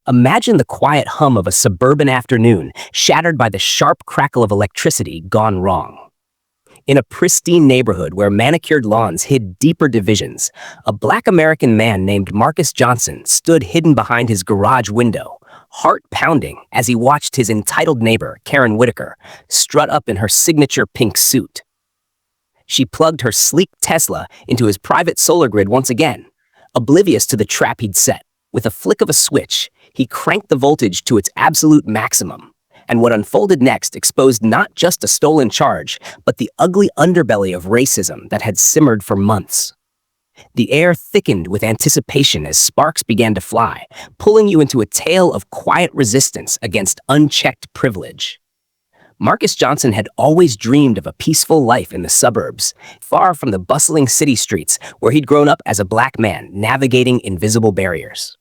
Imagine the quiet hum of a suburban afternoon, shattered by the sharp crackle of electricity gone wrong. In a pristine neighborhood where manicured lawns hid deeper divisions, a Black American man named Marcus Johnson stood hidden behind his garage window, heart pounding as he watched his entitled neighbor, Karen Whitaker, strut up in her signature pink suit. She plugged her sleek Tesla into his private solar grid once again, oblivious to the trap he'd set. With a flick of a switch, he cranked the voltage to its absolute maximum. And what unfolded next exposed not just a stolen charge, but the ugly underbelly of racism that had simmered for months. The air thickened with anticipation as sparks began to fly, pulling you into a tale of quiet resistance against unchecked privilege. Marcus Johnson had always dreamed of a peaceful life in the suburbs, far from the bustling city streets where he'd grown up as a Black man navigating invisible barriers.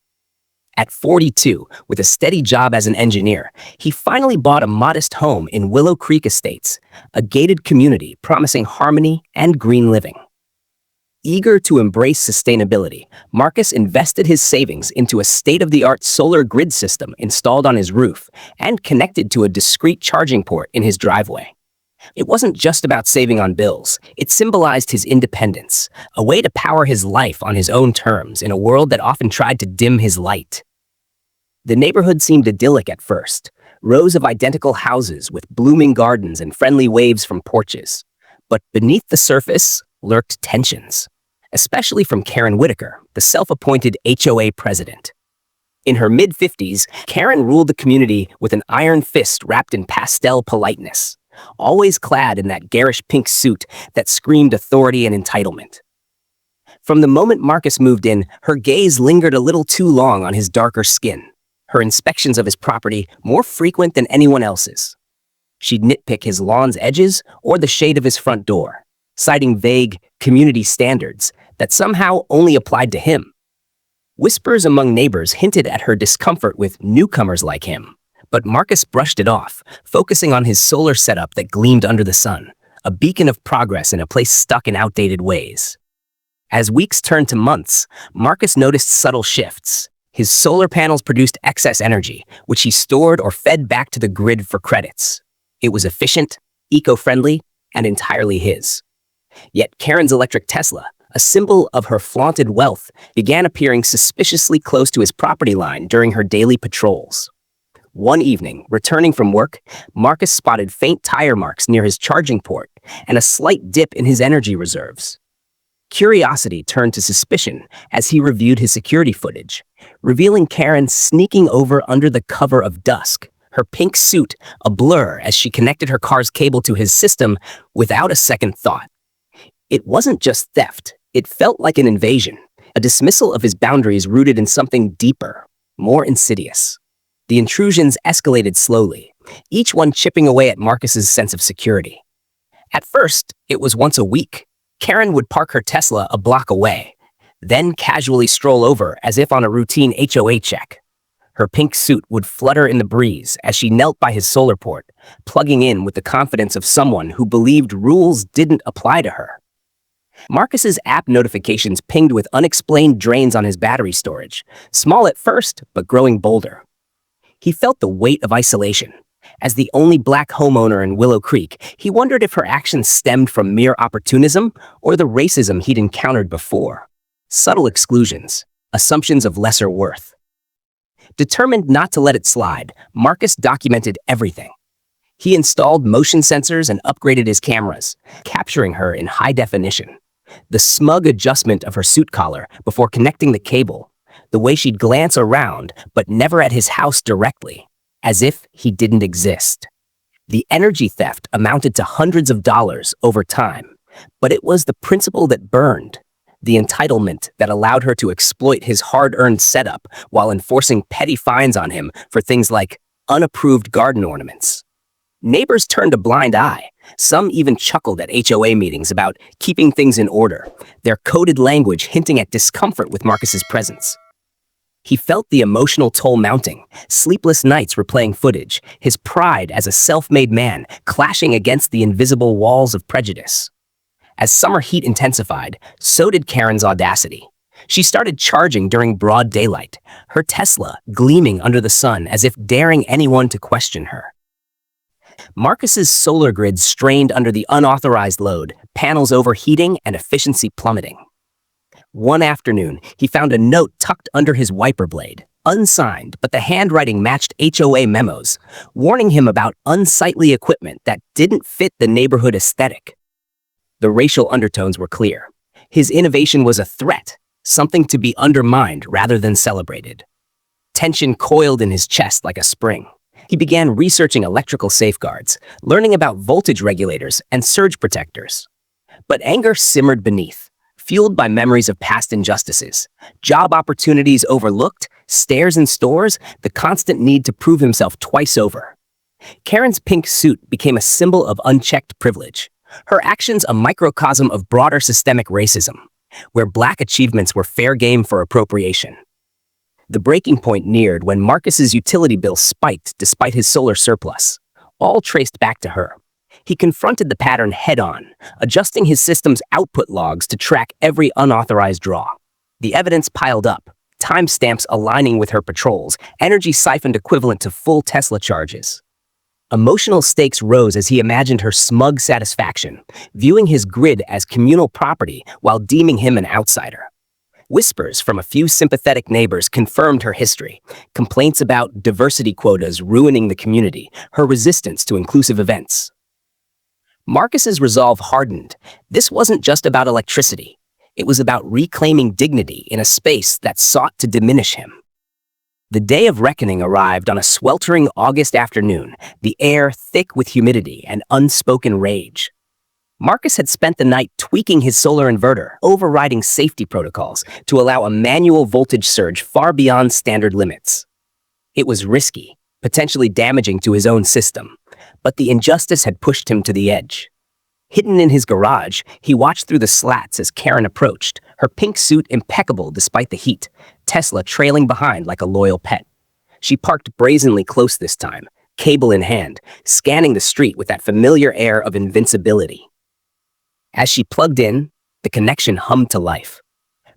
At 42, with a steady job as an engineer, he finally bought a modest home in Willow Creek Estates, a gated community promising harmony and green living. Eager to embrace sustainability, Marcus invested his savings into a state-of-the-art solar grid system installed on his roof and connected to a discreet charging port in his driveway. It wasn't just about saving on bills. It symbolized his independence, a way to power his life on his own terms in a world that often tried to dim his light. The neighborhood seemed idyllic at first, rows of identical houses with blooming gardens and friendly waves from porches. But beneath the surface lurked tensions, especially from Karen Whitaker, the self-appointed HOA president. In her mid-50s, Karen ruled the community with an iron fist wrapped in pastel politeness, always clad in that garish pink suit that screamed authority and entitlement. From the moment Marcus moved in, her gaze lingered a little too long on his darker skin, her inspections of his property more frequent than anyone else's. She'd nitpick his lawn's edges or the shade of his front door, citing vague community standards that somehow only applied to him. Whispers among neighbors hinted at her discomfort with newcomers like him, but Marcus brushed it off, focusing on his solar setup that gleamed under the sun, a beacon of progress in a place stuck in outdated ways. As weeks turned to months, Marcus noticed subtle shifts. His solar panels produced excess energy, which he stored or fed back to the grid for credits. It was efficient, eco-friendly, and entirely his. Yet Karen's electric Tesla, a symbol of her flaunted wealth, began appearing suspiciously close to his property line during her daily patrols. One evening, returning from work, Marcus spotted faint tire marks near his charging port and a slight dip in his energy reserves. Curiosity turned to suspicion as he reviewed his security footage, revealing Karen sneaking over under the cover of dusk, her pink suit a blur as she connected her car's cable to his system without a second thought. It wasn't just theft, it felt like an invasion, a dismissal of his boundaries rooted in something deeper, more insidious. The intrusions escalated slowly, each one chipping away at Marcus's sense of security. At first, it was once a week. Karen would park her Tesla a block away, then casually stroll over as if on a routine HOA check. Her pink suit would flutter in the breeze as she knelt by his solar port, plugging in with the confidence of someone who believed rules didn't apply to her. Marcus's app notifications pinged with unexplained drains on his battery storage, small at first, but growing bolder. He felt the weight of isolation. As the only Black homeowner in Willow Creek, he wondered if her actions stemmed from mere opportunism or the racism he'd encountered before. Subtle exclusions, assumptions of lesser worth. Determined not to let it slide, Marcus documented everything. He installed motion sensors and upgraded his cameras, capturing her in high definition. The smug adjustment of her suit collar before connecting the cable, the way she'd glance around but never at his house directly, as if he didn't exist. The energy theft amounted to hundreds of dollars over time, but it was the principle that burned, the entitlement that allowed her to exploit his hard-earned setup while enforcing petty fines on him for things like unapproved garden ornaments. Neighbors turned a blind eye. Some even chuckled at HOA meetings about keeping things in order, their coded language hinting at discomfort with Marcus's presence. He felt the emotional toll mounting, sleepless nights replaying footage, his pride as a self-made man clashing against the invisible walls of prejudice. As summer heat intensified, so did Karen's audacity. She started charging during broad daylight, her Tesla gleaming under the sun as if daring anyone to question her. Marcus's solar grid strained under the unauthorized load, panels overheating and efficiency plummeting. One afternoon, he found a note tucked under his wiper blade, unsigned, but the handwriting matched HOA memos, warning him about unsightly equipment that didn't fit the neighborhood aesthetic. The racial undertones were clear. His innovation was a threat, something to be undermined rather than celebrated. Tension coiled in his chest like a spring. He began researching electrical safeguards, learning about voltage regulators and surge protectors. But anger simmered beneath, fueled by memories of past injustices, job opportunities overlooked, stares in stores, the constant need to prove himself twice over. Karen's pink suit became a symbol of unchecked privilege, her actions a microcosm of broader systemic racism, where Black achievements were fair game for appropriation. The breaking point neared when Marcus's utility bill spiked despite his solar surplus, all traced back to her. He confronted the pattern head-on, adjusting his system's output logs to track every unauthorized draw. The evidence piled up, timestamps aligning with her patrols, energy siphoned equivalent to full Tesla charges. Emotional stakes rose as he imagined her smug satisfaction, viewing his grid as communal property while deeming him an outsider. Whispers from a few sympathetic neighbors confirmed her history, complaints about diversity quotas ruining the community, her resistance to inclusive events. Marcus's resolve hardened. This wasn't just about electricity. It was about reclaiming dignity in a space that sought to diminish him. The day of reckoning arrived on a sweltering August afternoon, the air thick with humidity and unspoken rage. Marcus had spent the night tweaking his solar inverter, overriding safety protocols to allow a manual voltage surge far beyond standard limits. It was risky, potentially damaging to his own system, but the injustice had pushed him to the edge. Hidden in his garage, he watched through the slats as Karen approached, her pink suit impeccable despite the heat, Tesla trailing behind like a loyal pet. She parked brazenly close this time, cable in hand, scanning the street with that familiar air of invincibility. As she plugged in, the connection hummed to life.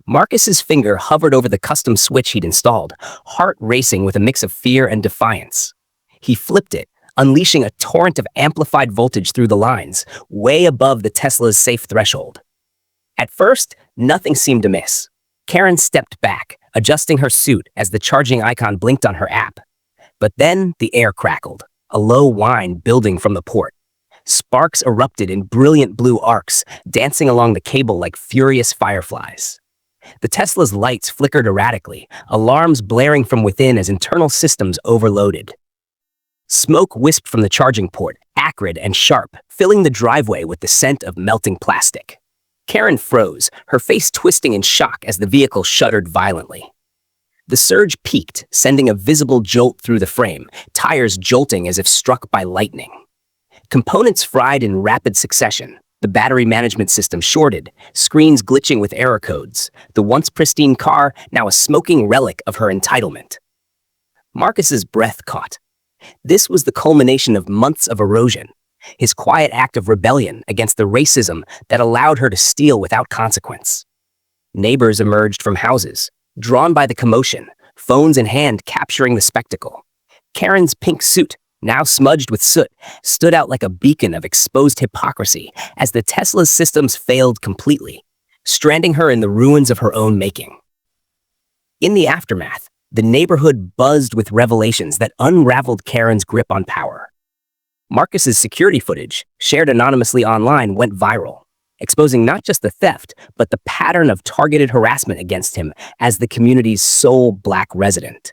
Marcus's finger hovered over the custom switch he'd installed, heart racing with a mix of fear and defiance. He flipped it, unleashing a torrent of amplified voltage through the lines, way above the Tesla's safe threshold. At first, nothing seemed amiss. Karen stepped back, adjusting her suit as the charging icon blinked on her app. But then the air crackled, a low whine building from the port. Sparks erupted in brilliant blue arcs, dancing along the cable like furious fireflies. The Tesla's lights flickered erratically, alarms blaring from within as internal systems overloaded. Smoke wisped from the charging port, acrid and sharp, filling the driveway with the scent of melting plastic. Karen froze, her face twisting in shock as the vehicle shuddered violently. The surge peaked, sending a visible jolt through the frame, tires jolting as if struck by lightning. Components fried in rapid succession, the battery management system shorted, screens glitching with error codes, the once pristine car now a smoking relic of her entitlement. Marcus's breath caught. This was the culmination of months of erosion, his quiet act of rebellion against the racism that allowed her to steal without consequence. Neighbors emerged from houses, drawn by the commotion, phones in hand capturing the spectacle. Karen's pink suit, now smudged with soot, stood out like a beacon of exposed hypocrisy as the Tesla's systems failed completely, stranding her in the ruins of her own making. In the aftermath, the neighborhood buzzed with revelations that unraveled Karen's grip on power. Marcus's security footage, shared anonymously online, went viral, exposing not just the theft, but the pattern of targeted harassment against him as the community's sole Black resident.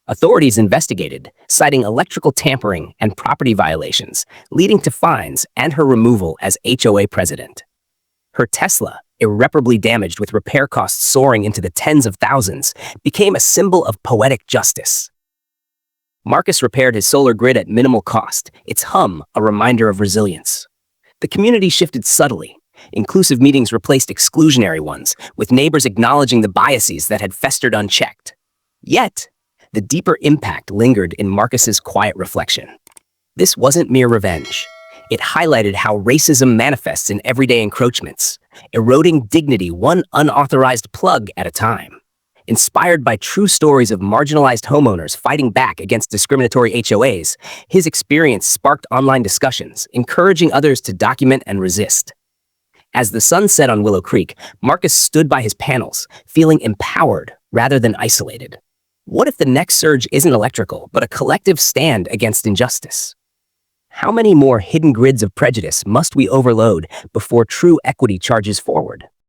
Authorities investigated, citing electrical tampering and property violations, leading to fines and her removal as HOA president. Her Tesla, irreparably damaged with repair costs soaring into the tens of thousands, became a symbol of poetic justice. Marcus repaired his solar grid at minimal cost, its hum a reminder of resilience. The community shifted subtly. Inclusive meetings replaced exclusionary ones, with neighbors acknowledging the biases that had festered unchecked. Yet, the deeper impact lingered in Marcus's quiet reflection. This wasn't mere revenge. It highlighted how racism manifests in everyday encroachments, eroding dignity one unauthorized plug at a time. Inspired by true stories of marginalized homeowners fighting back against discriminatory HOAs, his experience sparked online discussions, encouraging others to document and resist. As the sun set on Willow Creek, Marcus stood by his panels, feeling empowered rather than isolated. What if the next surge isn't electrical, but a collective stand against injustice? How many more hidden grids of prejudice must we overload before true equity charges forward?